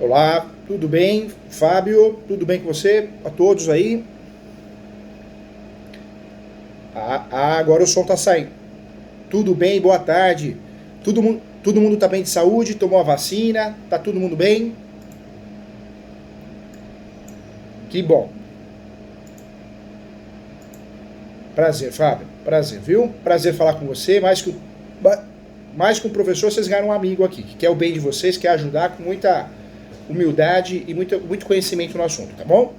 Olá, tudo bem? Fábio, tudo bem com você? A todos aí? Agora o som tá saindo. Tudo bem? Boa tarde. Todo mundo tá bem de saúde? Tomou a vacina? Tá todo mundo bem? Que bom. Prazer, Fábio. Prazer, viu? Prazer falar com você. Mais que um professor, vocês ganharam um amigo aqui, que quer o bem de vocês, quer ajudar com muita humildade e muito conhecimento no assunto, tá bom?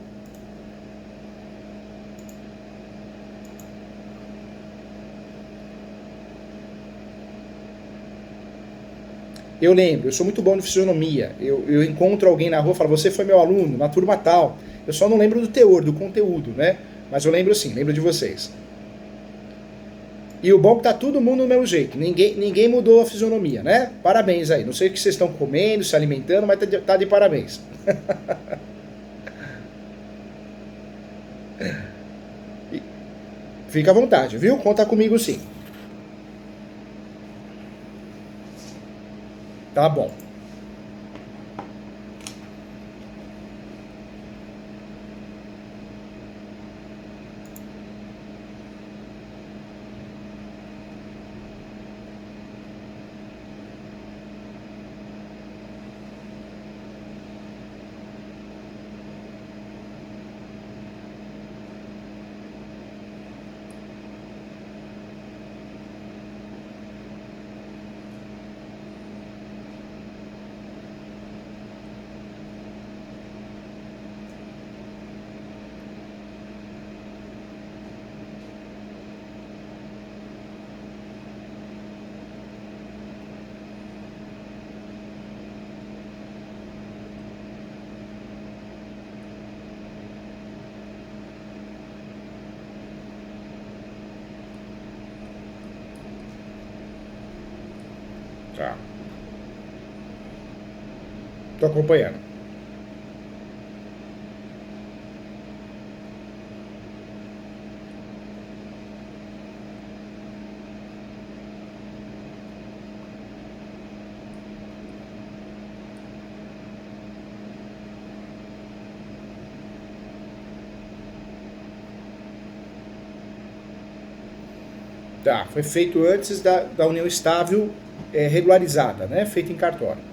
Eu lembro, eu sou muito bom de fisionomia. Eu encontro alguém na rua e falo, você foi meu aluno, na turma tal. Eu só não lembro do teor, do conteúdo, né? Mas eu lembro sim, lembro de vocês. E o bom é que tá todo mundo do mesmo jeito. Ninguém mudou a fisionomia, né? Parabéns aí. Não sei o que vocês estão comendo, se alimentando, mas tá de parabéns. E fica à vontade, viu? Conta comigo sim. Tá bom. Tá. Tô acompanhando. Tá. Foi feito antes da união estável regularizada, né? Feita em cartório.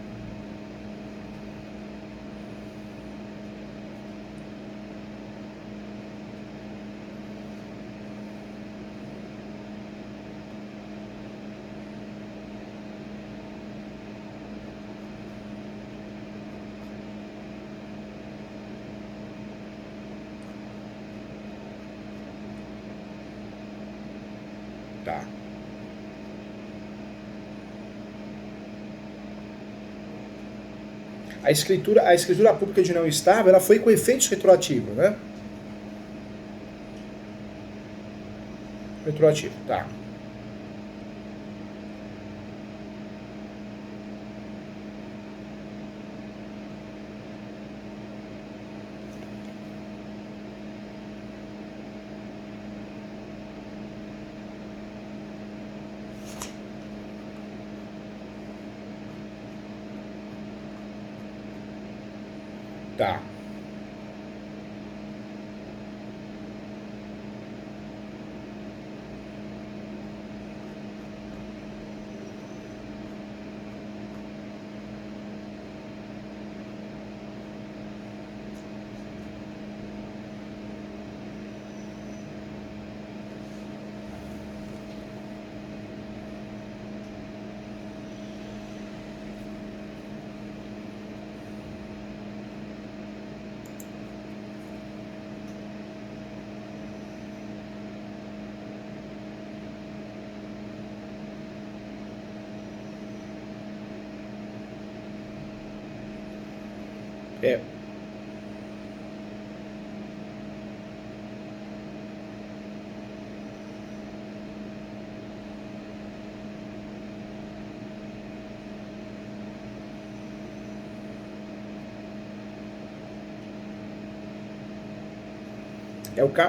Tá. A escritura pública de união estável, ela foi com efeitos retroativos, né? Retroativo, tá. Tá. É,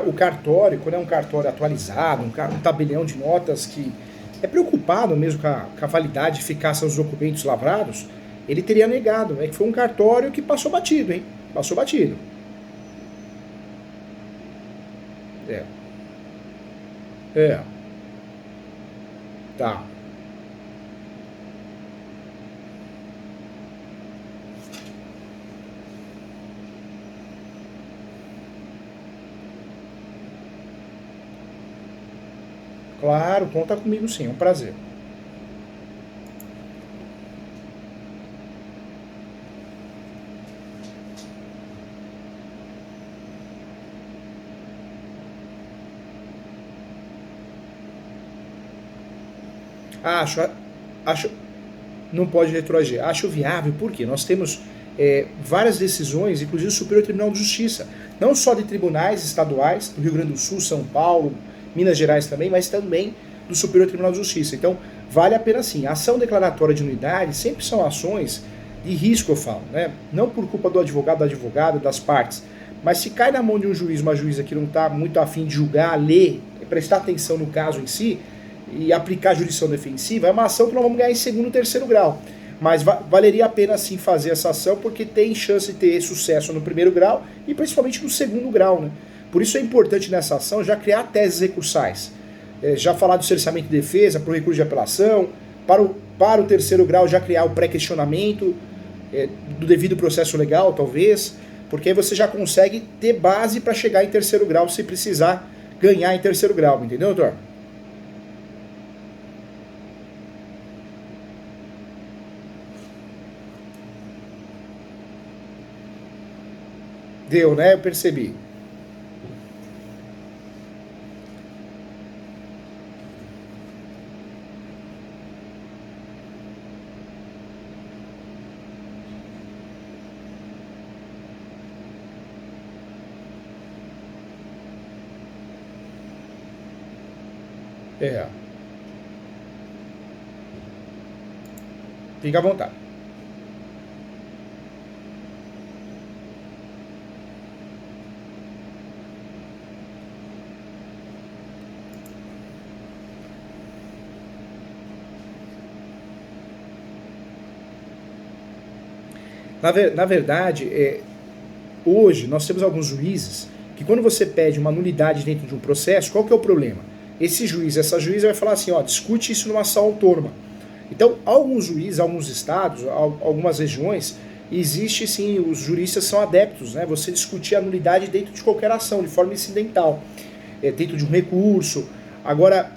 o cartório, quando é um cartório atualizado, um tabelião de notas que é preocupado mesmo com a validade e eficácia dos documentos lavrados, ele teria negado. É que foi um cartório que passou batido, hein? Passou batido. É. É. Tá. Claro, conta comigo sim, é um prazer. Acho, acho, não pode retroagir. Acho viável, porque nós temos várias decisões, inclusive do Superior Tribunal de Justiça, não só de tribunais estaduais, do Rio Grande do Sul, São Paulo, Minas Gerais também, mas também do Superior Tribunal de Justiça. Então, vale a pena sim. A ação declaratória de nulidade sempre são ações de risco, eu falo, né? Não por culpa do advogado, da advogada, das partes, mas se cai na mão de um juiz, uma juíza que não está muito afim de julgar, ler, prestar atenção no caso em si, e aplicar a jurisdição defensiva, é uma ação que nós vamos ganhar em segundo e terceiro grau. Mas valeria a pena sim fazer essa ação, porque tem chance de ter sucesso no primeiro grau e principalmente no segundo grau, né? Por isso é importante nessa ação já criar teses recursais. Já falar do cerceamento de defesa, para o recurso de apelação, para o terceiro grau já criar o pré-questionamento do devido processo legal, talvez, porque aí você já consegue ter base para chegar em terceiro grau se precisar ganhar em terceiro grau, entendeu, doutor? Deu, né? Eu percebi. É. Fica à vontade. Na verdade, hoje nós temos alguns juízes que quando você pede uma nulidade dentro de um processo, qual que é o problema? Esse juiz, essa juíza vai falar assim, ó, discute isso numa ação autônoma. Então, alguns juízes, alguns estados, algumas regiões, existe sim, os juristas são adeptos, né? Você discutir a nulidade dentro de qualquer ação, de forma incidental, dentro de um recurso. Agora,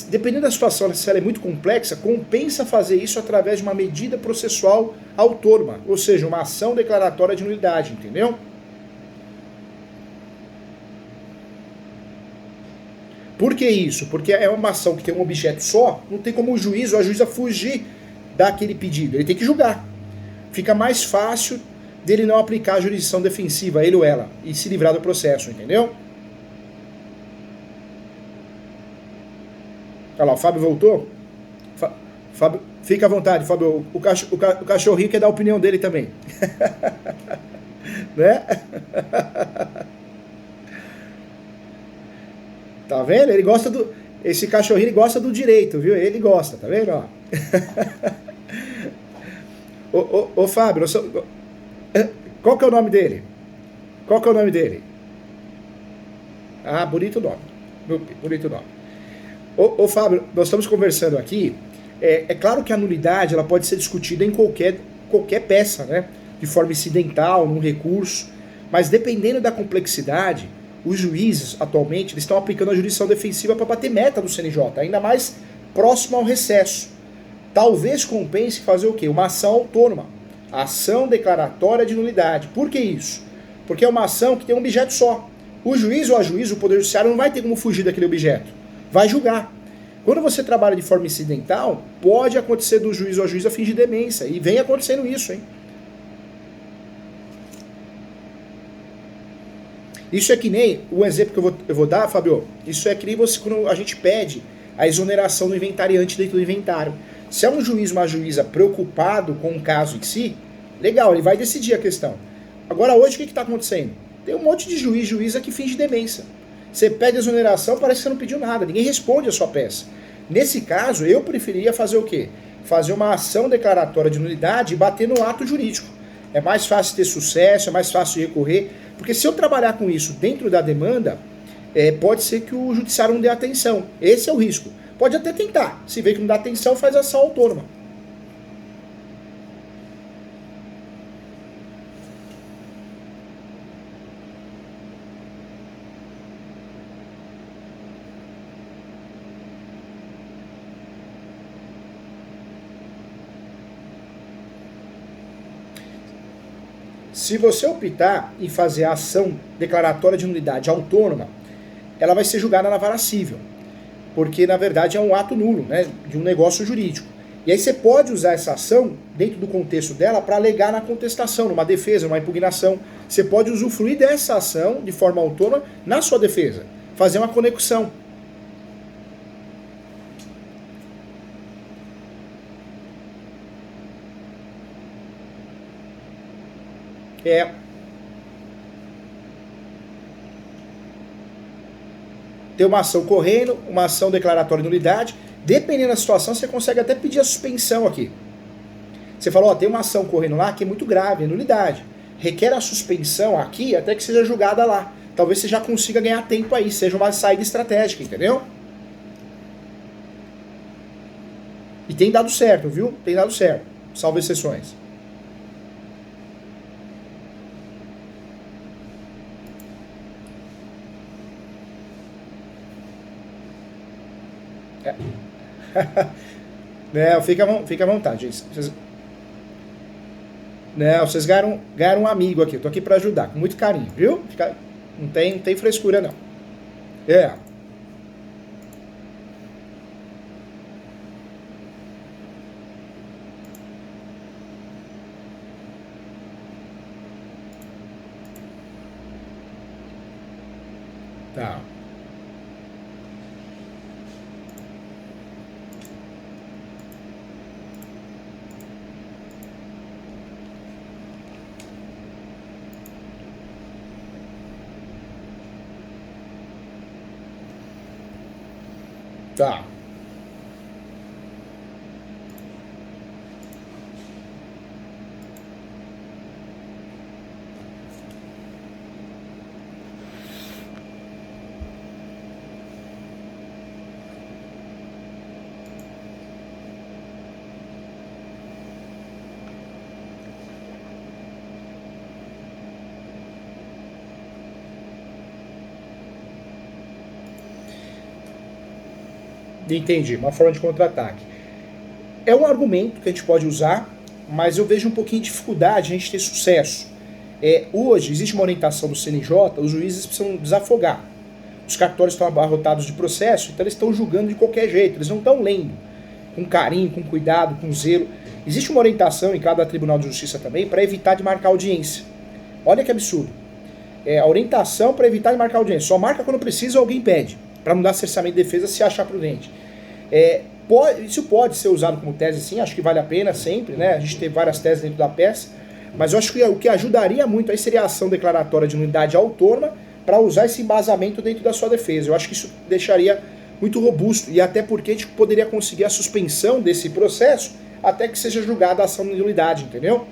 dependendo da situação, se ela é muito complexa, compensa fazer isso através de uma medida processual autônoma, ou seja, uma ação declaratória de nulidade, entendeu? Por que isso? Porque é uma ação que tem um objeto só, não tem como o juiz ou a juíza fugir daquele pedido, ele tem que julgar. Fica mais fácil dele não aplicar a jurisdição defensiva, ele ou ela, e se livrar do processo, entendeu? Olha lá, o Fábio voltou. Fábio, fica à vontade, Fábio. O cachorrinho quer dar a opinião dele também. Né? Tá vendo? Ele gosta do. Esse cachorrinho ele gosta do direito, viu? Ele gosta, tá vendo? Ó. Ô Fábio, qual que é o nome dele? Qual que é o nome dele? Ah, bonito nome. Bonito nome. Ô Fábio, nós estamos conversando aqui. É claro que a nulidade ela pode ser discutida em qualquer peça, né? De forma incidental, num recurso. Mas dependendo da complexidade, os juízes, atualmente, eles estão aplicando a jurisdição defensiva para bater meta do CNJ, ainda mais próximo ao recesso. Talvez compense fazer o quê? Uma ação autônoma. Ação declaratória de nulidade. Por que isso? Porque é uma ação que tem um objeto só. O juiz ou a juíza, o Poder Judiciário, não vai ter como fugir daquele objeto. Vai julgar. Quando você trabalha de forma incidental, pode acontecer do juiz ou a juíza fingir demência. E vem acontecendo isso, hein? Isso é que nem, o exemplo que eu vou dar, Fábio, isso é que nem você, quando a gente pede a exoneração do inventariante dentro do inventário. Se é um juiz, uma juíza preocupado com o caso em si, legal, ele vai decidir a questão. Agora hoje o que está acontecendo? Tem um monte de juíza que finge demência. Você pede exoneração, parece que você não pediu nada, ninguém responde a sua peça. Nesse caso, eu preferiria fazer o quê? Fazer uma ação declaratória de nulidade e bater no ato jurídico. É mais fácil ter sucesso, é mais fácil recorrer, porque se eu trabalhar com isso dentro da demanda, pode ser que o judiciário não dê atenção. Esse é o risco. Pode até tentar. Se vê que não dá atenção, faz ação autônoma. Se você optar em fazer a ação declaratória de nulidade autônoma, ela vai ser julgada na vara civil, porque na verdade é um ato nulo, né, de um negócio jurídico. E aí você pode usar essa ação, dentro do contexto dela, para alegar na contestação, numa defesa, numa impugnação. Você pode usufruir dessa ação de forma autônoma na sua defesa, fazer uma conexão. Ter uma ação correndo, uma ação declaratória de nulidade. Dependendo da situação, você consegue até pedir a suspensão aqui. Você falou, tem uma ação correndo lá que é muito grave, é nulidade. Requer a suspensão aqui até que seja julgada lá. Talvez você já consiga ganhar tempo aí, seja uma saída estratégica, entendeu? E tem dado certo, viu? Tem dado certo. Salvo exceções. Não, fica à vontade. Vocês ganharam um amigo aqui. Eu tô aqui para ajudar, com muito carinho, viu? Não tem frescura, não. Tá. Tá. Entendi, uma forma de contra-ataque. É um argumento que a gente pode usar, mas eu vejo um pouquinho de dificuldade a gente ter sucesso. Hoje existe uma orientação do CNJ, os juízes precisam desafogar. Os cartórios estão abarrotados de processo, então eles estão julgando de qualquer jeito, eles não estão lendo com carinho, com cuidado, com zelo. Existe uma orientação em cada Tribunal de Justiça também para evitar de marcar audiência. Olha que absurdo. A orientação para evitar de marcar audiência. Só marca quando precisa ou alguém pede, para não dar cessamento de defesa se achar prudente. Isso pode ser usado como tese, sim, acho que vale a pena sempre, né? A gente tem várias teses dentro da peça, mas eu acho que o que ajudaria muito aí seria a ação declaratória de nulidade autônoma para usar esse embasamento dentro da sua defesa. Eu acho que isso deixaria muito robusto, e até porque a gente poderia conseguir a suspensão desse processo até que seja julgada a ação de nulidade, entendeu?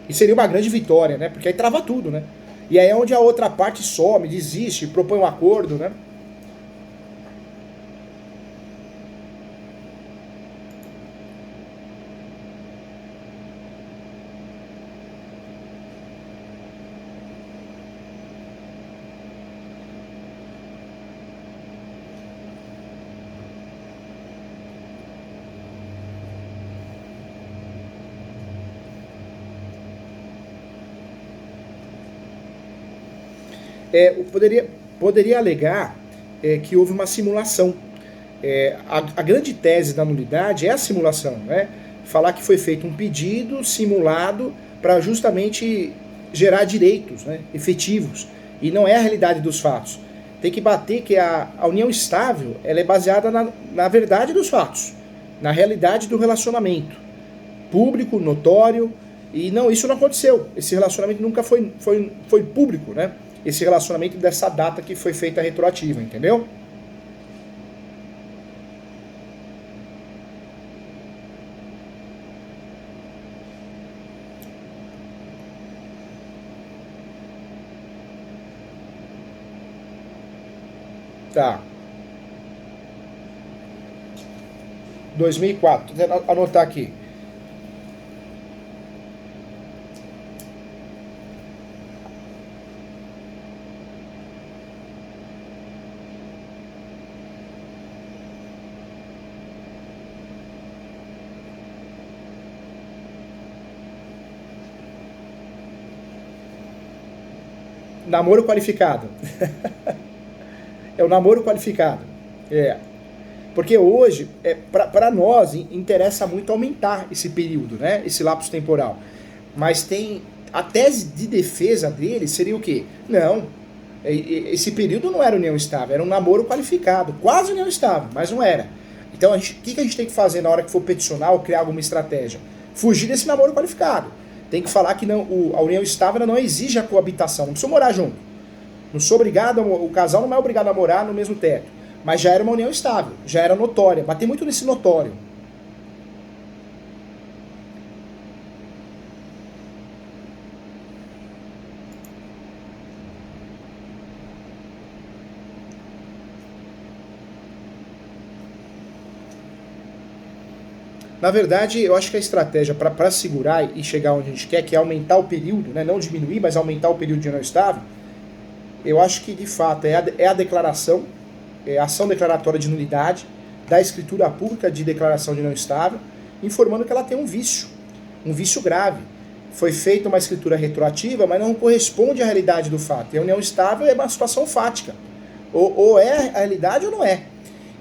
E seria uma grande vitória, né? Porque aí trava tudo, né? E aí é onde a outra parte some, desiste, propõe um acordo, né? Poderia alegar que houve uma simulação. A grande tese da nulidade é a simulação, né? Falar que foi feito um pedido simulado para justamente gerar direitos, né, efetivos, e não é a realidade dos fatos. Tem que bater que a união estável ela é baseada na verdade dos fatos, na realidade do relacionamento público, notório, e não, isso não aconteceu. Esse relacionamento nunca foi público, né? Esse relacionamento dessa data que foi feita retroativa, entendeu? Tá. 2004. Vou anotar aqui. Namoro qualificado. É o namoro qualificado. É. Porque hoje, para nós, interessa muito aumentar esse período, né? Esse lapso temporal. Mas tem. A tese de defesa dele seria o quê? Não. Esse período não era união estável, era um namoro qualificado. Quase união estável, mas não era. Então, o que a gente tem que fazer na hora que for peticionar ou criar alguma estratégia? Fugir desse namoro qualificado. Tem que falar que não, a união estável não exige a coabitação, não precisa morar junto. Não sou obrigado, o casal não é obrigado a morar no mesmo teto. Mas já era uma união estável, já era notória. Bater muito nesse notório. Na verdade, eu acho que a estratégia para segurar e chegar onde a gente quer, que é aumentar o período, né, não diminuir, mas aumentar o período de união estável, eu acho que de fato é a declaração, a ação declaratória de nulidade da escritura pública de declaração de união estável, informando que ela tem um vício grave. Foi feita uma escritura retroativa, mas não corresponde à realidade do fato. E a união estável é uma situação fática. Ou é a realidade ou não é.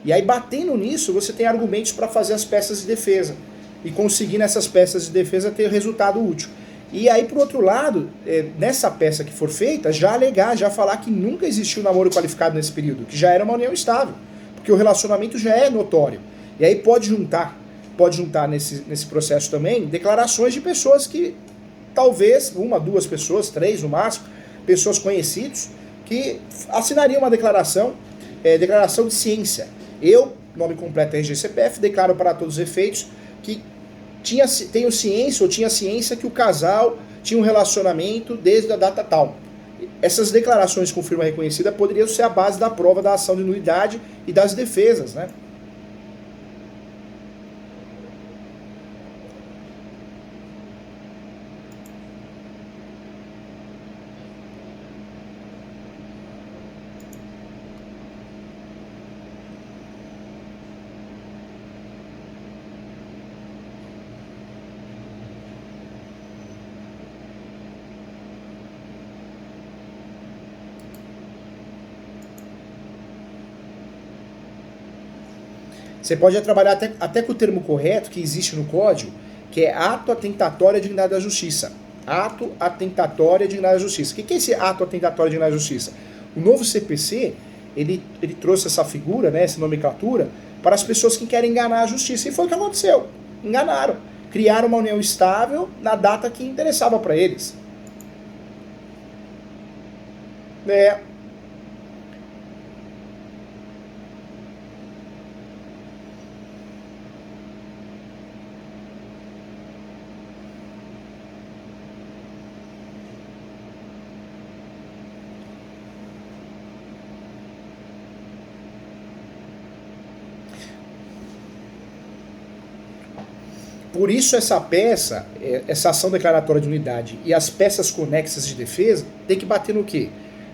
E aí, batendo nisso, você tem argumentos para fazer as peças de defesa. E conseguir nessas peças de defesa ter resultado útil. E aí, por outro lado, nessa peça que for feita, já alegar, já falar que nunca existiu namoro qualificado nesse período, que já era uma união estável. Porque o relacionamento já é notório. E aí pode juntar nesse processo também declarações de pessoas que, talvez, 1, 2 pessoas, 3 no máximo, pessoas conhecidos, que assinariam uma declaração de ciência. Eu, nome completo é RG-CPF, declaro para todos os efeitos que tenho ciência ou tinha ciência que o casal tinha um relacionamento desde a data tal. Essas declarações com firma reconhecida poderiam ser a base da prova da ação de nulidade e das defesas, né? Você pode trabalhar até com o termo correto que existe no código, que é ato atentatório à dignidade da justiça. Ato atentatório à dignidade da justiça. O que é esse ato atentatório à dignidade da justiça? O novo CPC, ele trouxe essa figura, né, essa nomenclatura, para as pessoas que querem enganar a justiça. E foi o que aconteceu. Enganaram. Criaram uma união estável na data que interessava para eles. Por isso essa peça, essa ação declaratória de nulidade e as peças conexas de defesa tem que bater no quê?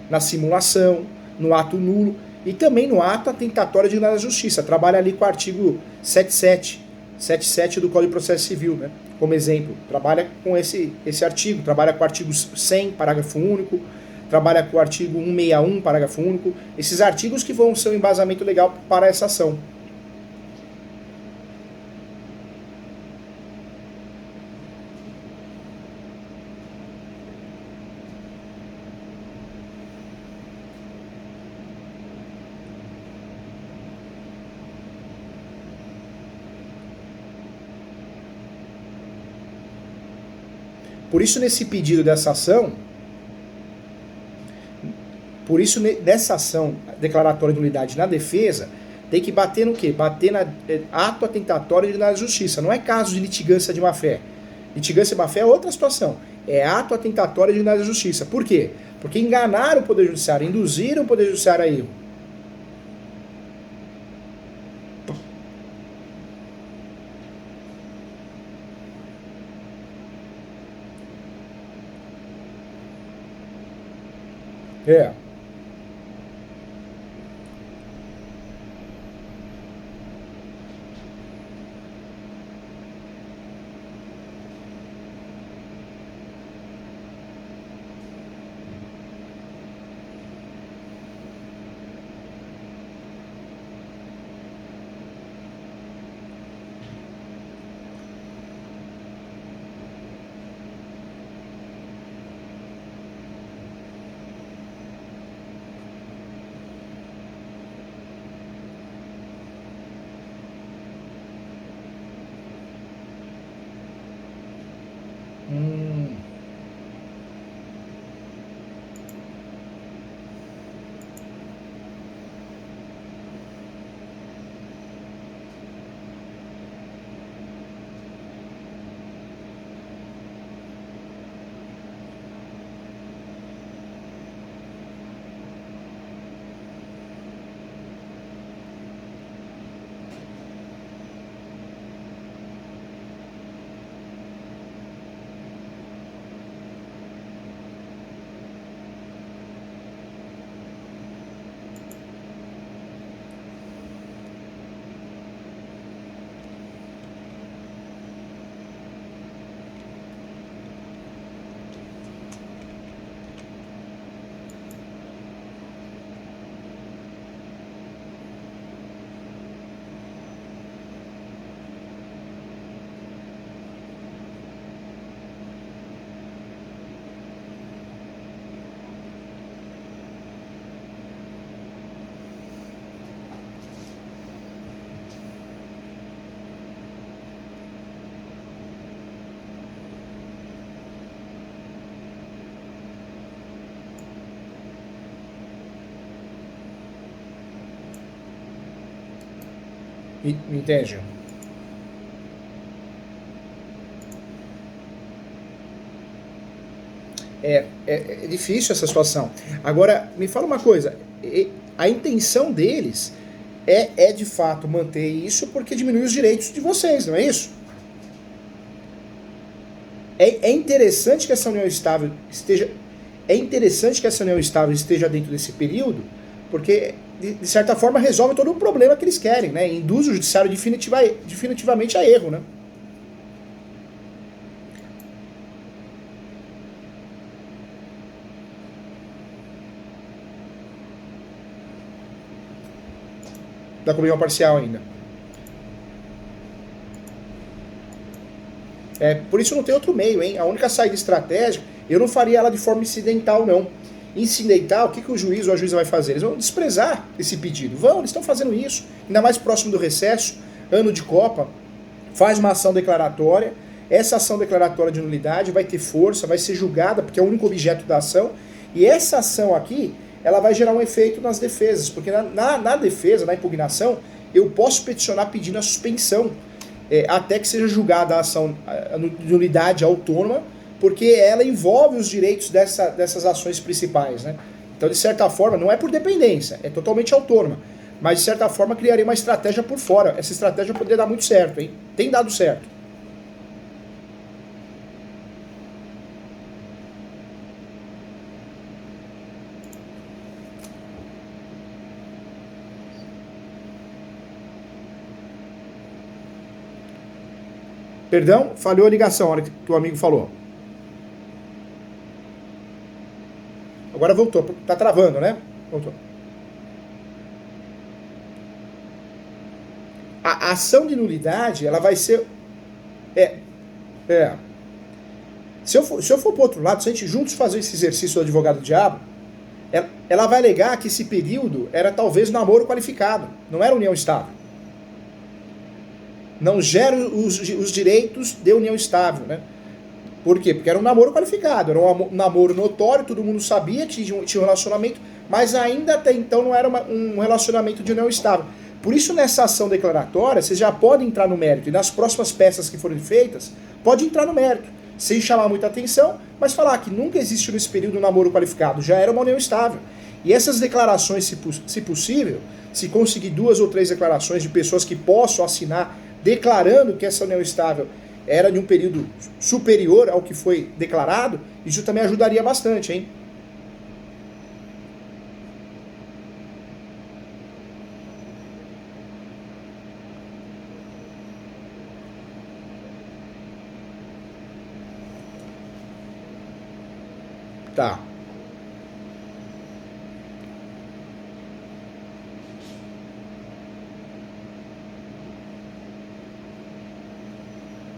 Na simulação, no ato nulo e também no ato atentatório de dignidade da justiça. Trabalha ali com o artigo 77 do Código de Processo Civil, né? Como exemplo. Trabalha com esse artigo, trabalha com o artigo 100, parágrafo único, trabalha com o artigo 161, parágrafo único. Esses artigos que vão ser um embasamento legal para essa ação. Por isso, nesse pedido dessa ação, nessa ação declaratória de nulidade na defesa, tem que bater no quê? Bater na ato atentatório na justiça. Não é caso de litigância de má-fé. Litigância de má-fé é outra situação. É ato atentatório na justiça. Por quê? Porque enganaram o Poder Judiciário, induziram o Poder Judiciário a erro. É. Hum. Me entende? É difícil essa situação. Agora, me fala uma coisa: a intenção deles é de fato manter isso porque diminui os direitos de vocês, não é isso? É interessante que essa união estável esteja. É interessante que essa união estável esteja dentro desse período, porque, de certa forma, resolve todo o problema que eles querem, né? Induz o judiciário definitivamente a erro, né? Da comunhão parcial ainda. Por isso não tem outro meio, hein? A única saída estratégica, eu não faria ela de forma incidental, não. Incidental, o que o juiz ou a juíza vai fazer? Eles vão desprezar esse pedido. Eles estão fazendo isso. Ainda mais próximo do recesso, ano de Copa, faz uma ação declaratória. Essa ação declaratória de nulidade vai ter força, vai ser julgada, porque é o único objeto da ação. E essa ação aqui, ela vai gerar um efeito nas defesas, porque na defesa, na impugnação, eu posso peticionar pedindo a suspensão, até que seja julgada a ação de nulidade autônoma, porque ela envolve os direitos dessas ações principais, né? Então, de certa forma, não é por dependência, é totalmente autônoma, mas de certa forma criaria uma estratégia por fora. Essa estratégia poderia dar muito certo, hein? Tem dado certo. Perdão, falhou a ligação, a hora que o amigo falou. Agora voltou, tá travando, né? Voltou. A ação de nulidade, ela vai ser... É, é. Se eu for pro outro lado, se a gente juntos fazer esse exercício do advogado do diabo, ela vai alegar que esse período era talvez namoro qualificado, não era união estável. Não gera os direitos de união estável, né? Por quê? Porque era um namoro qualificado, era um namoro notório, todo mundo sabia que tinha um relacionamento, mas ainda até então não era um relacionamento de união estável. Por isso, nessa ação declaratória, vocês já podem entrar no mérito, e nas próximas peças que forem feitas, pode entrar no mérito, sem chamar muita atenção, mas falar que nunca existiu nesse período um namoro qualificado, já era uma união estável. E essas declarações, se possível, se conseguir 2 ou 3 declarações de pessoas que possam assinar declarando que essa união estável era de um período superior ao que foi declarado, isso também ajudaria bastante, hein? Tá.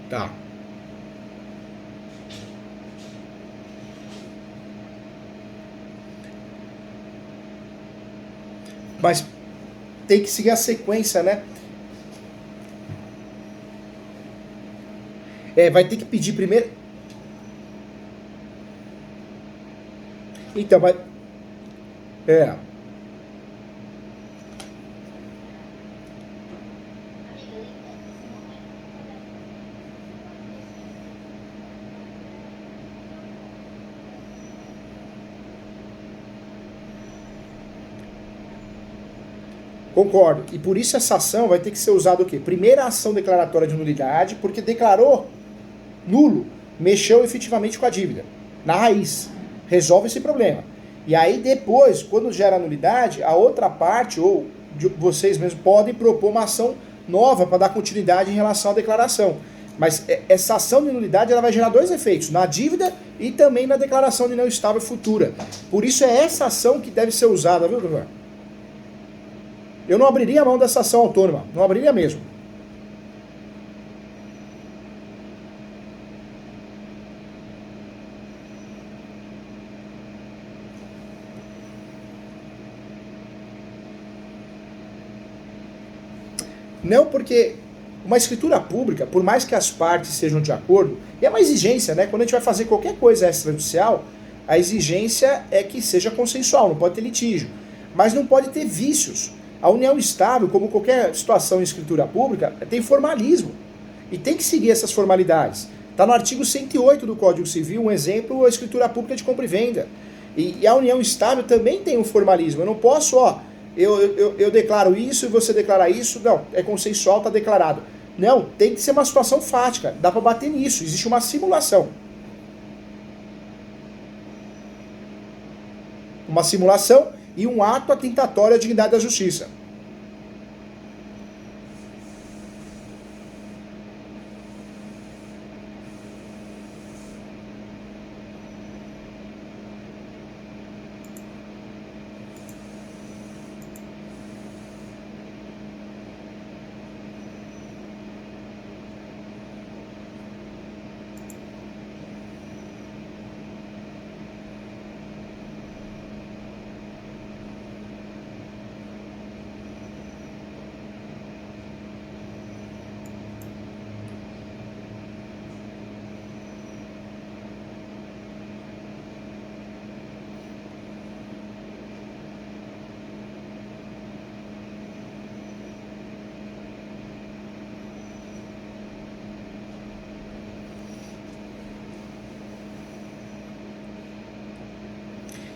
Tá. Mas tem que seguir a sequência, né? Vai ter que pedir primeiro. Então, mas. É. Concordo. E por isso essa ação vai ter que ser usada o quê? Primeira ação declaratória de nulidade, porque declarou nulo, mexeu efetivamente com a dívida. Na raiz. Resolve esse problema. E aí depois, quando gera nulidade, a outra parte, ou vocês mesmos, podem propor uma ação nova para dar continuidade em relação à declaração. Mas essa ação de nulidade ela vai gerar dois efeitos, na dívida e também na declaração de não estável futura. Por isso é essa ação que deve ser usada, viu, doutor? Eu não abriria a mão dessa ação autônoma, não abriria mesmo. Não, porque uma escritura pública, por mais que as partes sejam de acordo, e é uma exigência, né? Quando a gente vai fazer qualquer coisa extrajudicial, a exigência é que seja consensual, não pode ter litígio. Mas não pode ter vícios. A união estável, como qualquer situação em escritura pública, tem formalismo. E tem que seguir essas formalidades. Está no artigo 108 do Código Civil, um exemplo, a escritura pública de compra e venda. E a união estável também tem um formalismo. Eu não posso, eu declaro isso e você declara isso. Não, é consensual, está declarado. Não, tem que ser uma situação fática. Dá para bater nisso. Existe uma simulação. Uma simulação e um ato atentatório à dignidade da justiça.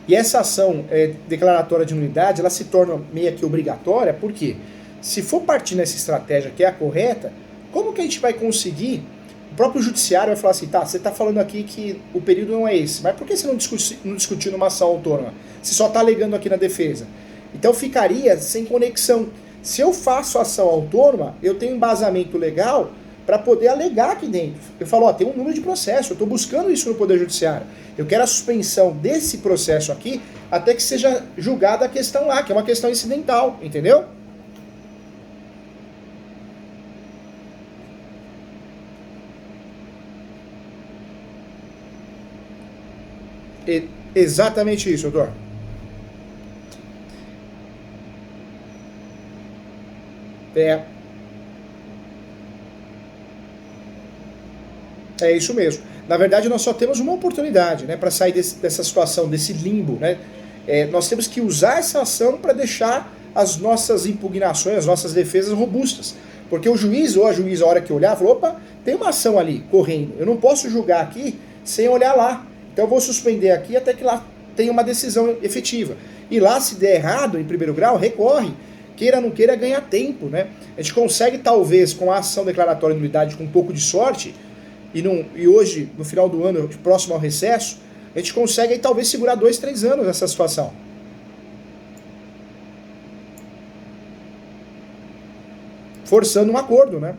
E essa ação declaratória de nulidade, ela se torna meio que obrigatória, porque se for partir nessa estratégia que é a correta, como que a gente vai conseguir? O próprio judiciário vai falar assim, tá, você está falando aqui que o período não é esse, mas por que você não discutiu numa ação autônoma? Você só está alegando aqui na defesa. Então ficaria sem conexão. Se eu faço ação autônoma, eu tenho embasamento legal para poder alegar aqui dentro. Eu falo, tem um número de processo, eu estou buscando isso no Poder Judiciário. Eu quero a suspensão desse processo aqui até que seja julgada a questão lá, que é uma questão incidental, entendeu? Exatamente isso, doutor. É isso mesmo. Na verdade, nós só temos uma oportunidade, né, para sair dessa situação, desse limbo, né? Nós temos que usar essa ação para deixar as nossas impugnações, as nossas defesas robustas. Porque o juiz ou a juíza, a hora que olhar, falou, opa, tem uma ação ali correndo, eu não posso julgar aqui sem olhar lá. Então eu vou suspender aqui até que lá tenha uma decisão efetiva. E lá, se der errado, em primeiro grau, recorre. Queira ou não queira, ganha tempo, né? A gente consegue, talvez, com a ação declaratória de nulidade, com um pouco de sorte, e hoje, no final do ano, próximo ao recesso, a gente consegue aí, talvez segurar 2, 3 anos nessa situação. Forçando um acordo, né?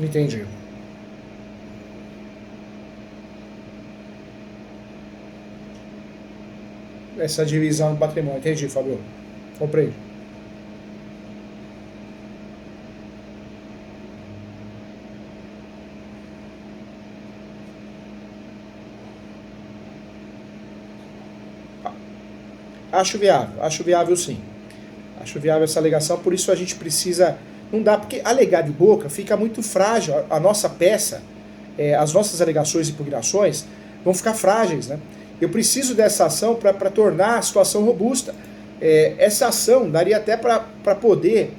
Entendi. Essa divisão do patrimônio. Entendi, Fabio. Comprei. Acho viável sim. Acho viável essa alegação, por isso a gente precisa. Não dá, porque alegar de boca fica muito frágil. A nossa peça, as nossas alegações e impugnações vão ficar frágeis, né? Eu preciso dessa ação para tornar a situação robusta. Essa ação daria até para poder.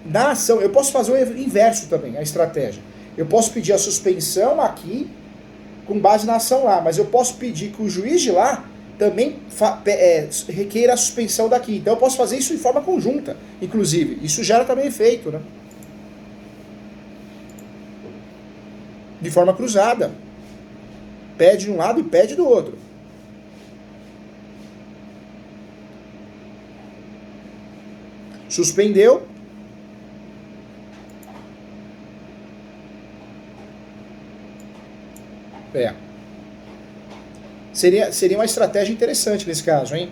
Na ação, eu posso fazer o inverso também, a estratégia. Eu posso pedir a suspensão aqui, com base na ação lá, mas eu posso pedir que o juiz de lá também requeira a suspensão daqui. Então eu posso fazer isso de forma conjunta, inclusive. Isso gera também efeito, né? De forma cruzada. Pede de um lado e pede do outro. Suspendeu. Seria uma estratégia interessante nesse caso, hein?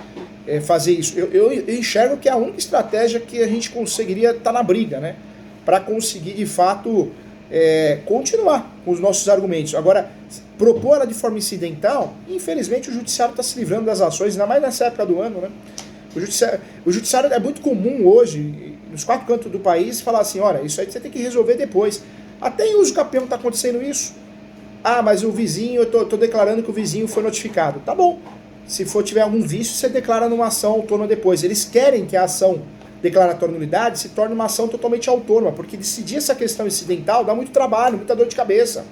Fazer isso. Eu enxergo que é a única estratégia que a gente conseguiria estar na briga, né? Para conseguir, de fato, continuar com os nossos argumentos. Agora, propor ela de forma incidental, infelizmente o judiciário está se livrando das ações, ainda mais nessa época do ano, né? O judiciário é muito comum hoje, nos 4 cantos do país, falar assim, olha, isso aí você tem que resolver depois. Até em uso capião está acontecendo isso. Ah, mas o vizinho, eu tô declarando que o vizinho foi notificado. Tá bom. Se tiver algum vício, você declara numa ação autônoma depois. Eles querem que a ação declaratória de nulidade se torne uma ação totalmente autônoma, porque decidir essa questão incidental dá muito trabalho, muita dor de cabeça.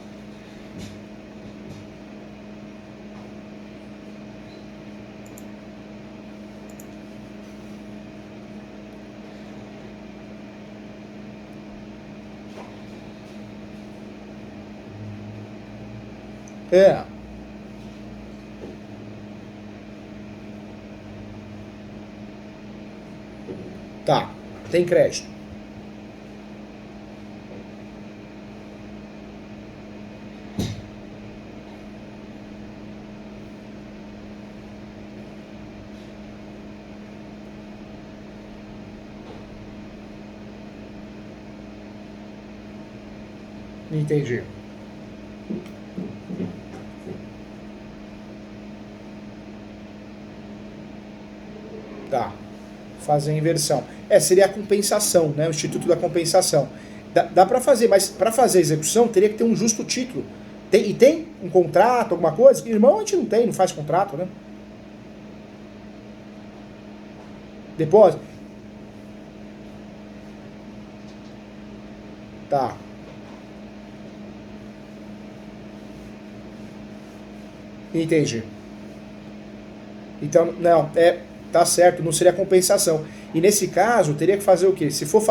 Tá. Tem crédito. Entendi. Tá. Fazer a inversão. Seria a compensação, né? O Instituto da Compensação. Dá para fazer, mas para fazer a execução teria que ter um justo título. Tem um contrato, alguma coisa? Irmão, a gente não tem, não faz contrato, né? Depósito? Tá. Entendi. Então, não, tá certo, não seria compensação. E nesse caso, teria que fazer o quê? Se for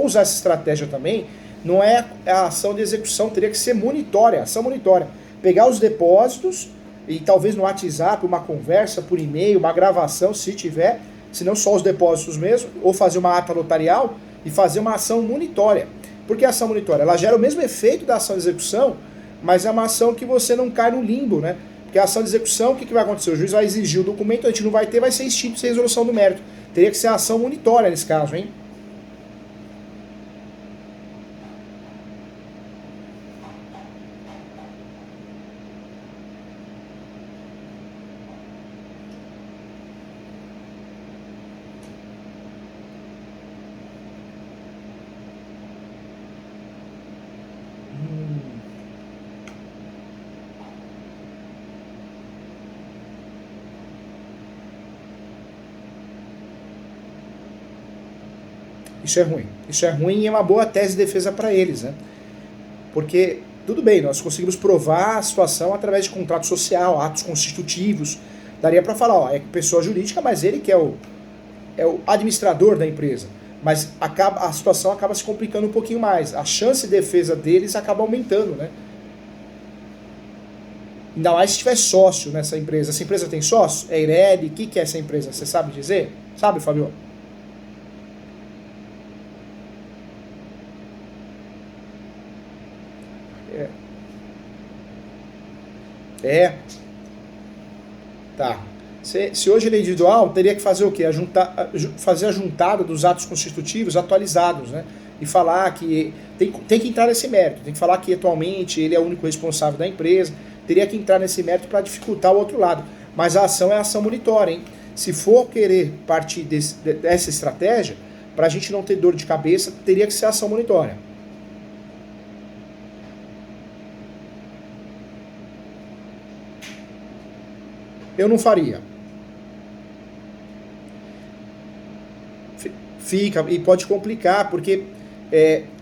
usar essa estratégia também, não é a ação de execução, teria que ser monitória, ação monitória. Pegar os depósitos e talvez no WhatsApp, uma conversa por e-mail, uma gravação, se tiver, se não só os depósitos mesmo, ou fazer uma ata notarial e fazer uma ação monitória. Por que a ação monitória? Ela gera o mesmo efeito da ação de execução, mas é uma ação que você não cai no limbo, né? Porque a ação de execução, o que vai acontecer? O juiz vai exigir o documento, a gente não vai ter, vai ser extinto sem resolução do mérito. Teria que ser a ação monitória nesse caso, hein? Isso é ruim. Isso é ruim e é uma boa tese de defesa para eles, né? Porque, tudo bem, nós conseguimos provar a situação através de contrato social, atos constitutivos. Daria para falar, ó, é pessoa jurídica, mas ele que é o administrador da empresa. Mas a situação acaba se complicando um pouquinho mais. A chance de defesa deles acaba aumentando, né? Ainda mais se tiver sócio nessa empresa. Essa empresa tem sócio? É Ireli? O que é essa empresa? Você sabe dizer? Sabe, Fabio? É, tá. Se hoje ele é individual, teria que fazer o quê? Fazer a juntada dos atos constitutivos atualizados, né? E falar que tem que entrar nesse mérito, tem que falar que atualmente ele é o único responsável da empresa, teria que entrar nesse mérito para dificultar o outro lado. Mas a ação é a ação monitora, hein? Se for querer partir dessa estratégia, para a gente não ter dor de cabeça, teria que ser a ação monitória. Eu não faria. Fica, e pode complicar, porque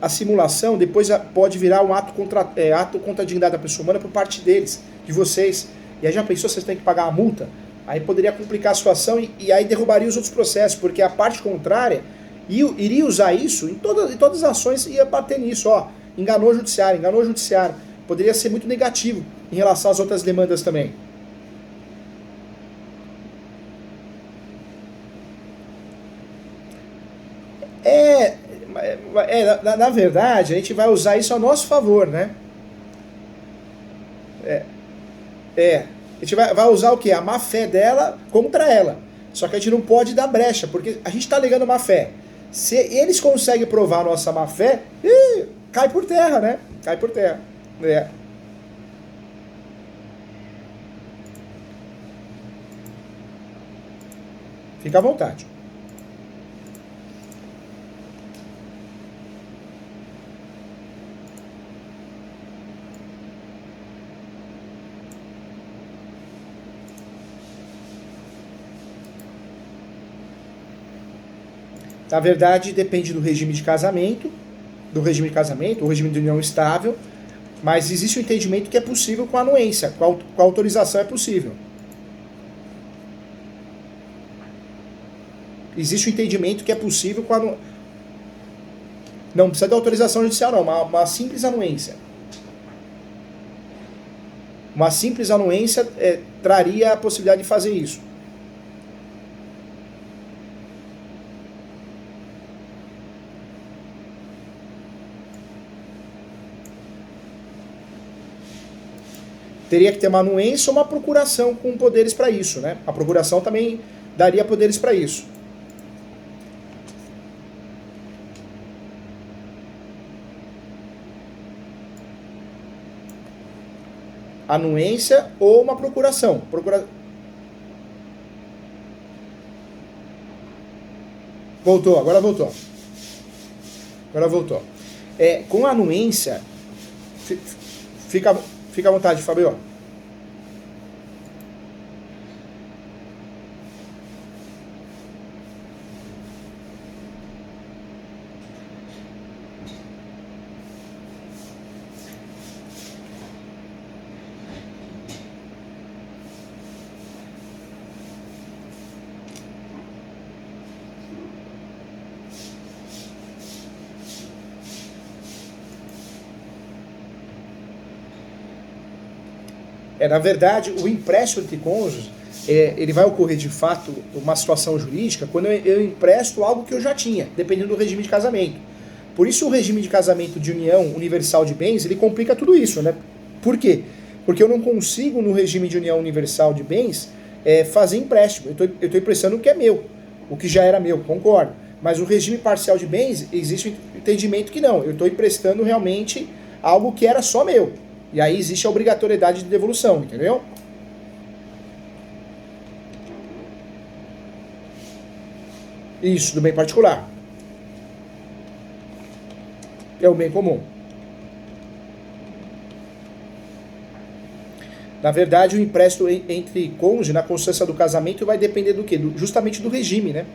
a simulação depois pode virar um ato contra a dignidade da pessoa humana por parte deles, de vocês. E aí já pensou, vocês têm que pagar a multa? Aí poderia complicar a situação e aí derrubaria os outros processos, porque a parte contrária iria usar isso em todas as ações e ia bater nisso, ó. Enganou o judiciário, enganou o judiciário. Poderia ser muito negativo em relação às outras demandas também. Na verdade, a gente vai usar isso a nosso favor, né? A gente vai usar o quê? A má fé dela contra ela. Só que a gente não pode dar brecha, porque a gente está alegando má fé. Se eles conseguem provar a nossa má fé, cai por terra, né? Cai por terra. Fica à vontade. Na verdade, depende do regime de casamento, o regime de união estável, mas existe um entendimento que é possível com a anuência, com a autorização é possível. Existe um entendimento que é possível com a anuência. Não precisa de autorização judicial, não, uma simples anuência. Uma simples anuência traria a possibilidade de fazer isso. Teria que ter uma anuência ou uma procuração com poderes para isso, né? A procuração também daria poderes para isso. Anuência ou uma procuração. Voltou, agora voltou. Agora voltou. Com a anuência, fica à vontade, Fabio. Na verdade, o empréstimo entre cônjuges, ele vai ocorrer de fato uma situação jurídica quando eu empresto algo que eu já tinha, dependendo do regime de casamento. Por isso o regime de casamento de união universal de bens, ele complica tudo isso, né? Por quê? Porque eu não consigo, no regime de união universal de bens, fazer empréstimo. Eu estou emprestando o que é meu, o que já era meu, concordo. Mas o regime parcial de bens, existe um entendimento que não. Eu estou emprestando realmente algo que era só meu. E aí existe a obrigatoriedade de devolução, entendeu? Isso, do bem particular. É o bem comum. Na verdade, o empréstimo entre cônjuge na constância do casamento vai depender do quê? Justamente do regime, né?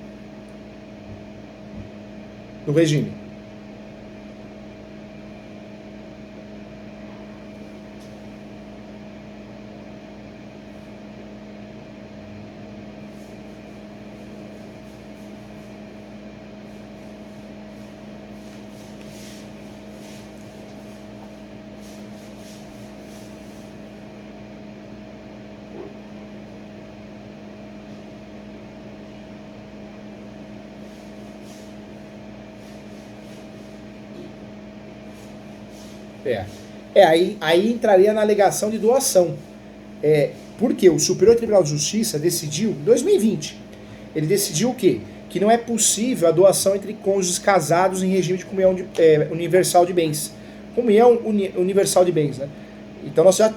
Do regime. Aí entraria na alegação de doação. Porque o Superior Tribunal de Justiça decidiu, em 2020, ele decidiu o quê? Que não é possível a doação entre cônjuges casados em regime de comunhão universal de bens. Comunhão universal de bens, né? Então nós já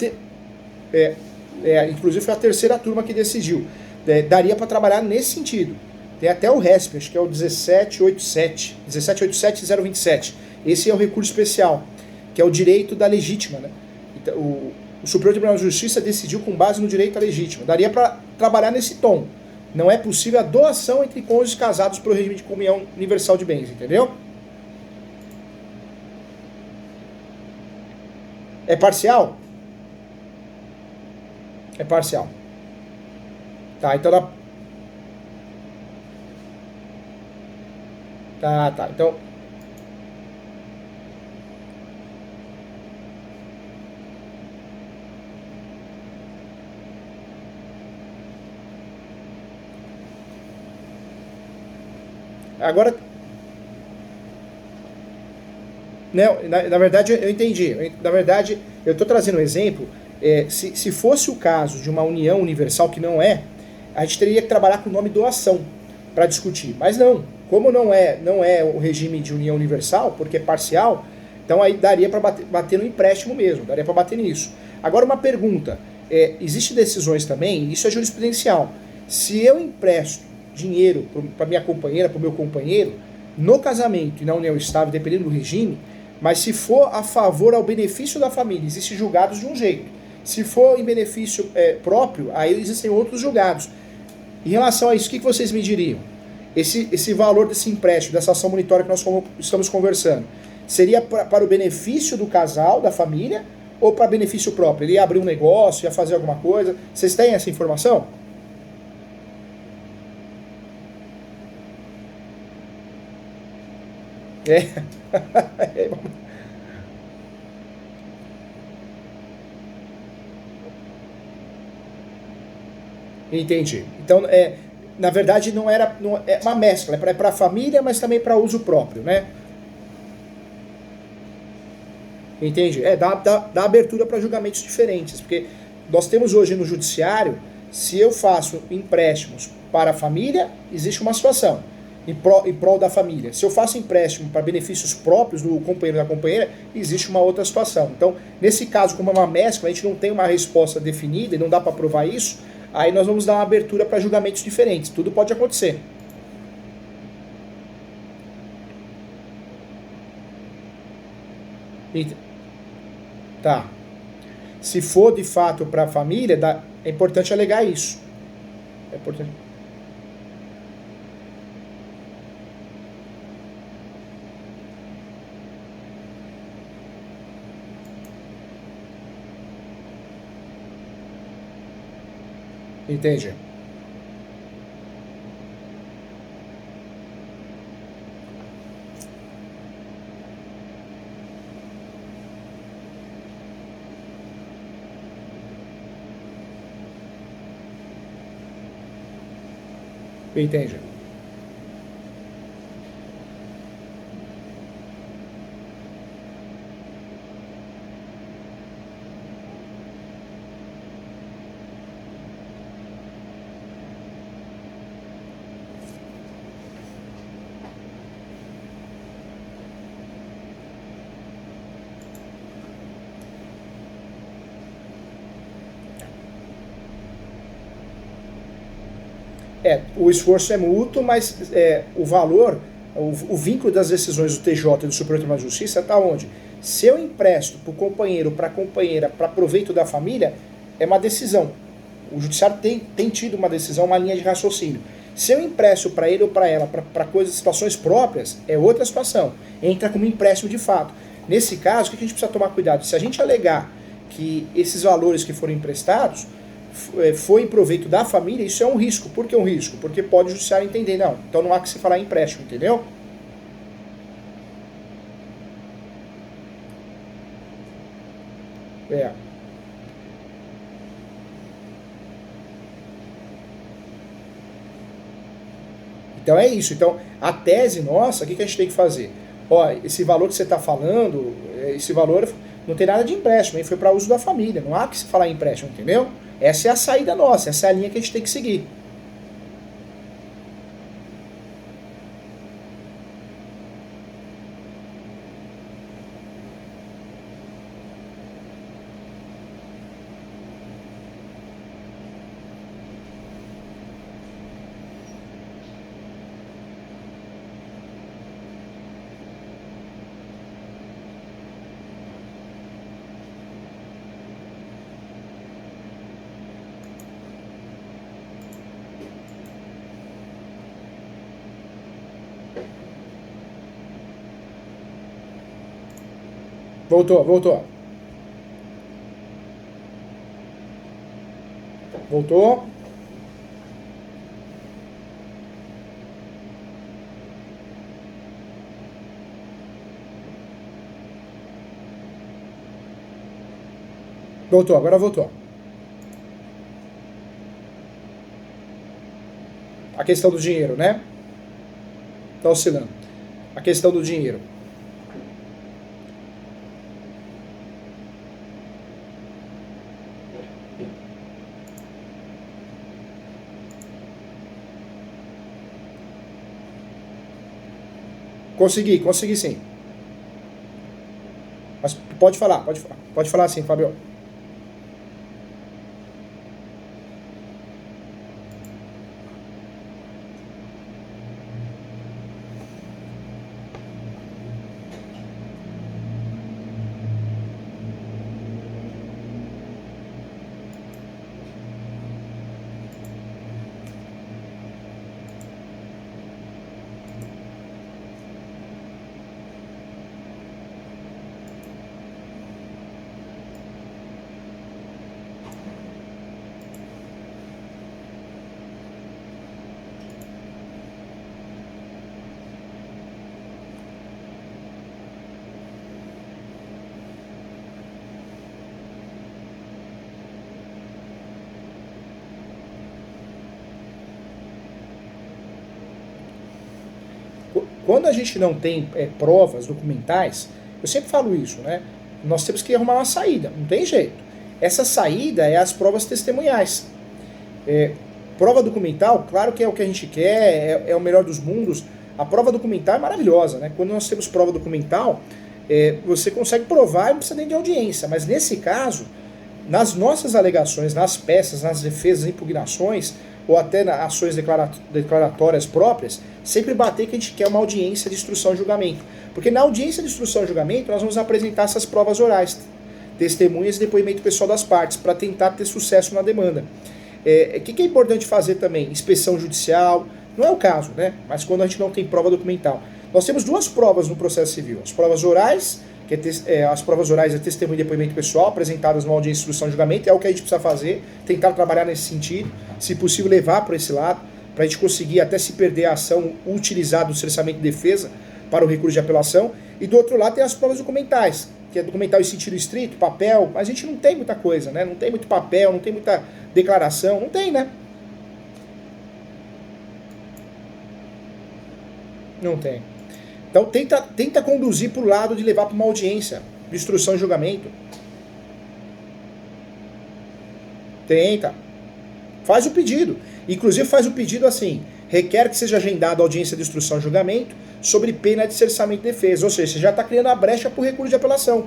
inclusive foi a terceira turma que decidiu. Daria para trabalhar nesse sentido. Tem até o RESP, acho que é o 1787-027. Esse é o recurso especial, que é o direito da legítima, né? Então, o Superior Tribunal de Justiça decidiu com base no direito à legítima. Daria para trabalhar nesse tom. Não é possível a doação entre cônjuges casados pelo regime de comunhão universal de bens, entendeu? É parcial? É parcial. Tá, então Tá. Então, agora, não, na verdade eu entendi. Na verdade, eu estou trazendo um exemplo. Se fosse o caso de uma união universal, que não é, a gente teria que trabalhar com o nome doação para discutir. Mas não, como não é o regime de união universal, porque é parcial, então aí daria para bater no empréstimo mesmo, daria para bater nisso. Agora uma pergunta, existem decisões também, isso é jurisprudencial. Se eu empresto dinheiro para minha companheira, para o meu companheiro, no casamento e na união estável, dependendo do regime, mas se for a favor ao benefício da família, existem julgados de um jeito. Se for em benefício próprio, aí existem outros julgados. Em relação a isso, o que vocês me diriam? Esse valor desse empréstimo, dessa ação monitória que nós estamos conversando, seria para o benefício do casal, da família, ou para benefício próprio? Ele ia abrir um negócio, ia fazer alguma coisa? Vocês têm essa informação? É. Entendi. Então, na verdade, é uma mescla, é para a família, mas também para uso próprio, né? Entende? Dá abertura para julgamentos diferentes, porque nós temos hoje no judiciário, se eu faço empréstimos para a família, existe uma situação, em prol da família. Se eu faço empréstimo para benefícios próprios do companheiro e da companheira, existe uma outra situação. Então, nesse caso, como é uma mescla, a gente não tem uma resposta definida e não dá para provar isso, aí nós vamos dar uma abertura para julgamentos diferentes. Tudo pode acontecer. Tá. Se for de fato para a família, é importante alegar isso. É importante. Entende? Entende? O esforço é mútuo, mas o valor, o vínculo das decisões do TJ e do Superior Tribunal de Justiça está onde? Se eu empresto para o companheiro, para a companheira, para proveito da família, é uma decisão. O judiciário tem tido uma decisão, uma linha de raciocínio. Se eu empresto para ele ou para ela, para coisas, situações próprias, é outra situação. Entra como empréstimo de fato. Nesse caso, o que a gente precisa tomar cuidado? Se a gente alegar que esses valores que foram emprestados foi em proveito da família, isso é um risco. Por que um risco? Porque pode o judiciário entender, não, então não há que se falar em empréstimo, entendeu? É. Então é isso. Então, a tese nossa, o que a gente tem que fazer? Ó, esse valor que você está falando, esse valor não tem nada de empréstimo, foi para uso da família, não há que se falar em empréstimo, entendeu? Essa é a saída nossa, essa é a linha que a gente tem que seguir. Voltou, voltou. Voltou. Voltou, agora voltou. A questão do dinheiro, né? Tá oscilando. A questão do dinheiro. Consegui sim. Mas pode falar sim, Fabio. Quando a gente não tem provas documentais, eu sempre falo isso, né? Nós temos que arrumar uma saída, não tem jeito. Essa saída é as provas testemunhais. Prova documental, claro que é o que a gente quer, é o melhor dos mundos. A prova documental é maravilhosa, né? Quando nós temos prova documental, você consegue provar e não precisa nem de audiência. Mas nesse caso, nas nossas alegações, nas peças, nas defesas, impugnações, ou até nas ações declaratórias próprias, sempre bater que a gente quer uma audiência de instrução e julgamento. Porque na audiência de instrução e julgamento, nós vamos apresentar essas provas orais, testemunhas e depoimento pessoal das partes, para tentar ter sucesso na demanda. O que é importante fazer também? Inspeção judicial, não é o caso, né? Mas quando a gente não tem prova documental. Nós temos duas provas no processo civil, as provas orais, as provas orais é testemunho e depoimento pessoal, apresentadas numa audiência de instrução e julgamento, é o que a gente precisa fazer, tentar trabalhar nesse sentido, se possível levar para esse lado, para a gente conseguir, até se perder a ação, utilizar do cerceamento de defesa para o recurso de apelação, e do outro lado tem as provas documentais, que é documental em sentido estrito, papel, mas a gente não tem muita coisa, né? Não tem muito papel, não tem muita declaração, não tem, né? Não tem. Então tenta conduzir para o lado de levar para uma audiência de instrução e julgamento. Tenta. Faz o pedido. Inclusive faz o pedido assim, requer que seja agendada a audiência de instrução e julgamento sobre pena de cerceamento de defesa. Ou seja, você já está criando a brecha para o recurso de apelação.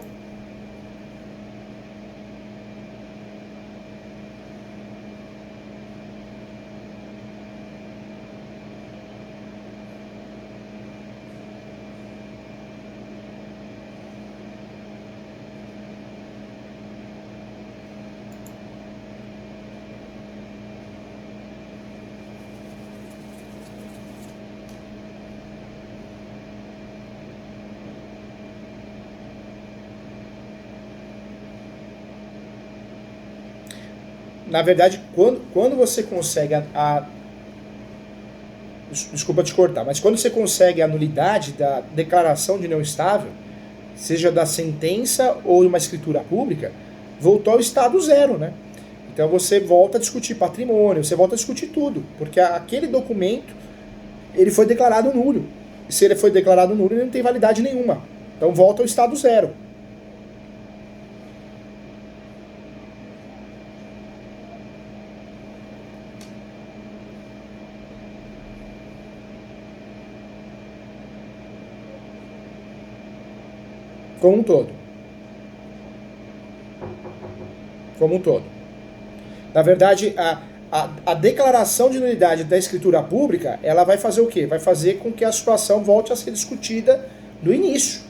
Na verdade, quando você consegue desculpa te cortar, mas quando você consegue a nulidade da declaração de união estável, seja da sentença ou de uma escritura pública, voltou ao estado zero, né? Então você volta a discutir patrimônio, você volta a discutir tudo, porque aquele documento, ele foi declarado nulo. E se ele foi declarado nulo, ele não tem validade nenhuma. Então volta ao estado zero. Como um todo. Como um todo. Na verdade, a declaração de nulidade da escritura pública, ela vai fazer o quê? Vai fazer com que a situação volte a ser discutida do início.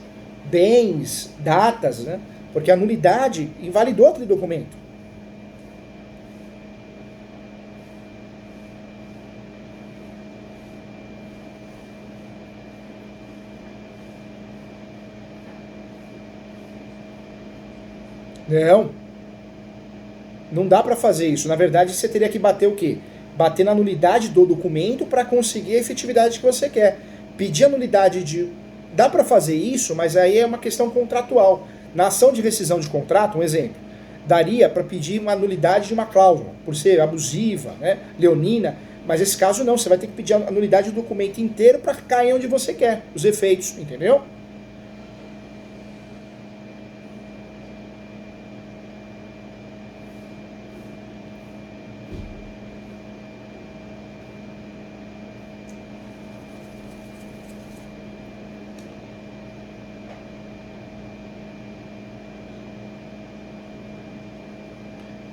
Bens, datas, né? Porque a nulidade invalidou aquele documento. Não. Não dá para fazer isso. Na verdade, você teria que bater o quê? Bater na nulidade do documento para conseguir a efetividade que você quer. Pedir a nulidade de... Dá para fazer isso, mas aí é uma questão contratual. Na ação de rescisão de contrato, um exemplo, daria para pedir uma nulidade de uma cláusula, por ser abusiva, né, leonina, mas nesse caso não, você vai ter que pedir a nulidade do documento inteiro para cair onde você quer, os efeitos, entendeu?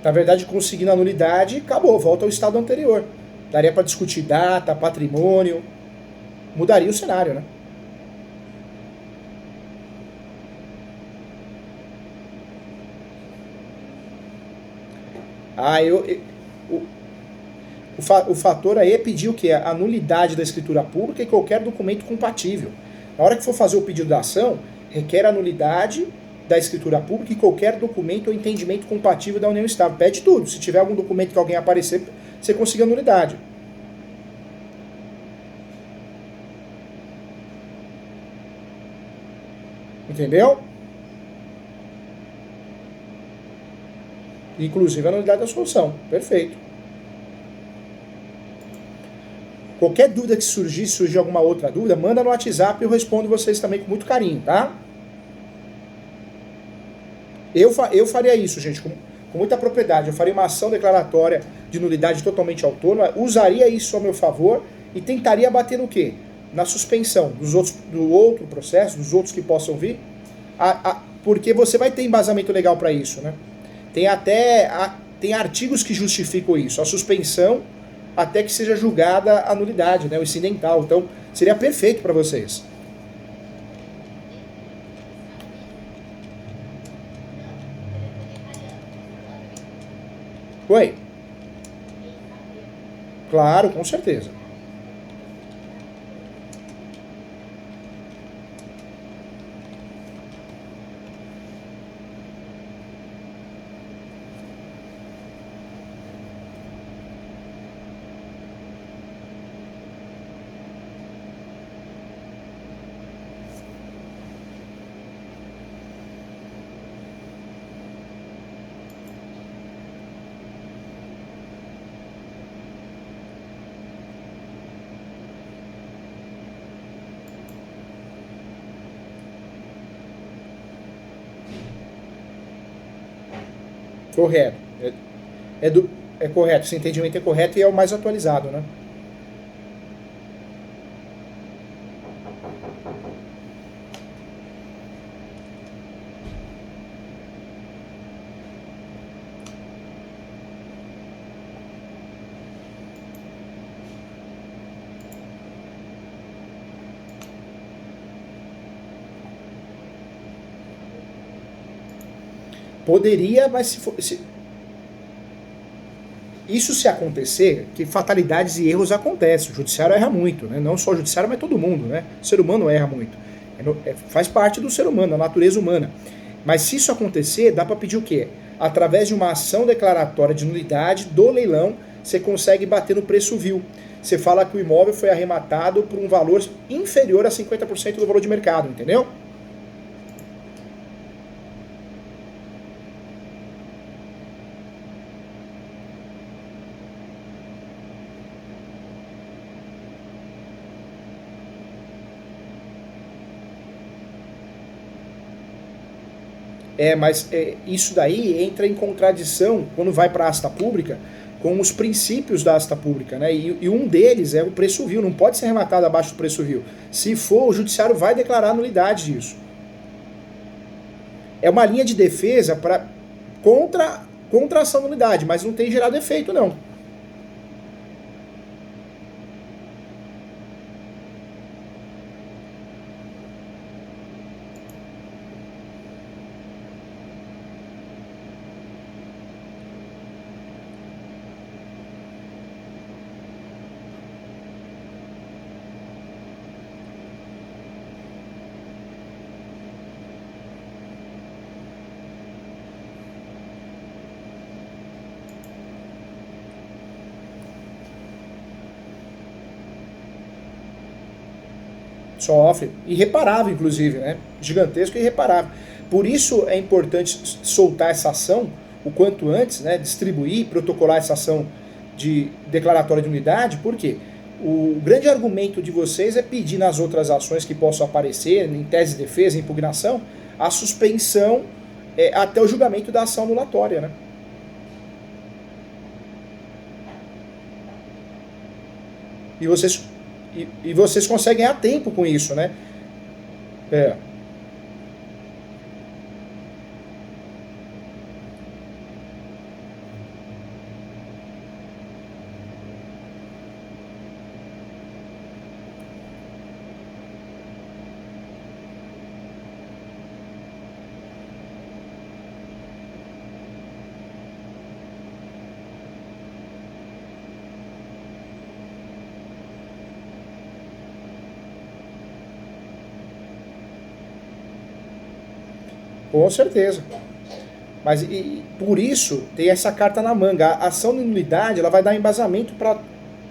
Na verdade, conseguindo a nulidade, acabou, volta ao estado anterior. Daria para discutir data, patrimônio, mudaria o cenário, né? Ah, o fator aí é pedir o quê? A nulidade da escritura pública e qualquer documento compatível. Na hora que for fazer o pedido da ação, requer a nulidade da escritura pública e qualquer documento ou entendimento compatível da união estável. Pede tudo. Se tiver algum documento que alguém aparecer, você consiga a nulidade. Entendeu? Inclusive a nulidade da solução. Perfeito. Qualquer dúvida que surgir alguma outra dúvida, manda no WhatsApp e eu respondo vocês também com muito carinho, tá? Eu faria isso, gente, com muita propriedade. Eu faria uma ação declaratória de nulidade totalmente autônoma, usaria isso a meu favor e tentaria bater no quê? Na suspensão do outro processo, dos outros que possam vir, porque você vai ter embasamento legal para isso, né? Tem artigos que justificam isso, a suspensão até que seja julgada a nulidade, né, o incidental. Então, seria perfeito para vocês. Oi? Claro, com certeza. Correto. É correto, esse entendimento é correto e é o mais atualizado, né? Poderia, mas isso se acontecer, que fatalidades e erros acontecem. O judiciário erra muito, né? Não só o judiciário, mas todo mundo, né? O ser humano erra muito. Faz parte do ser humano, da natureza humana. Mas se isso acontecer, dá para pedir o quê? Através de uma ação declaratória de nulidade do leilão, você consegue bater no preço vil. Você fala que o imóvel foi arrematado por um valor inferior a 50% do valor de mercado, entendeu? Mas isso daí entra em contradição, quando vai para a asta pública, com os princípios da asta pública, né? E um deles é o preço vil, não pode ser arrematado abaixo do preço vil. Se for, o judiciário vai declarar nulidade disso. é uma linha de defesa contra a ação nulidade, mas não tem gerado efeito, não. Sofre. Irreparável, inclusive, né? Gigantesco e irreparável. Por isso é importante soltar essa ação o quanto antes, né? Distribuir, protocolar essa ação de declaratória de nulidade, por quê? O grande argumento de vocês é pedir nas outras ações que possam aparecer, em tese de defesa, impugnação, a suspensão até o julgamento da ação anulatória, né? E vocês conseguem ganhar tempo com isso, né? É. Com certeza. Mas por isso tem essa carta na manga. A ação de nulidade ela vai dar embasamento para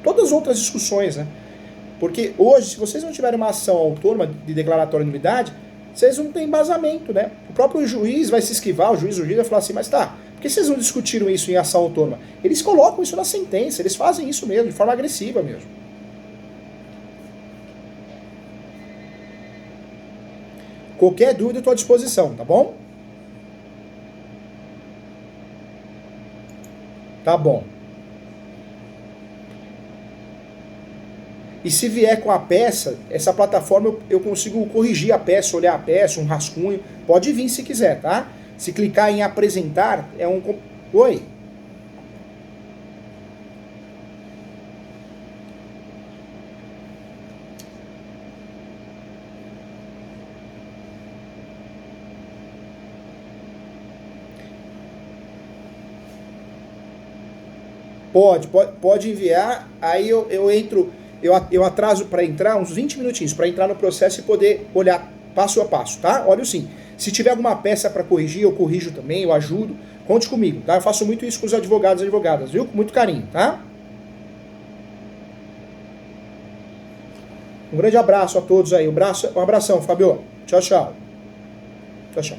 todas as outras discussões, né? Porque hoje, se vocês não tiverem uma ação autônoma de declaratória de nulidade, vocês não têm embasamento, né? O próprio juiz vai se esquivar, o juiz vai falar assim, mas tá, por que vocês não discutiram isso em ação autônoma? Eles colocam isso na sentença, eles fazem isso mesmo, de forma agressiva mesmo. Qualquer dúvida eu estou à disposição, tá bom? Tá bom. E se vier com a peça, essa plataforma eu consigo corrigir a peça, olhar a peça, um rascunho. Pode vir se quiser, tá? Se clicar em apresentar, é um... Oi? Pode enviar, aí eu entro, eu atraso para entrar uns 20 minutinhos, para entrar no processo e poder olhar passo a passo, tá? Olha sim, se tiver alguma peça para corrigir, eu corrijo também, eu ajudo, conte comigo, tá? Eu faço muito isso com os advogados e advogadas, viu? Com muito carinho, tá? Um grande abraço a todos aí, um abração, Fabio. Tchau, tchau. Tchau, tchau.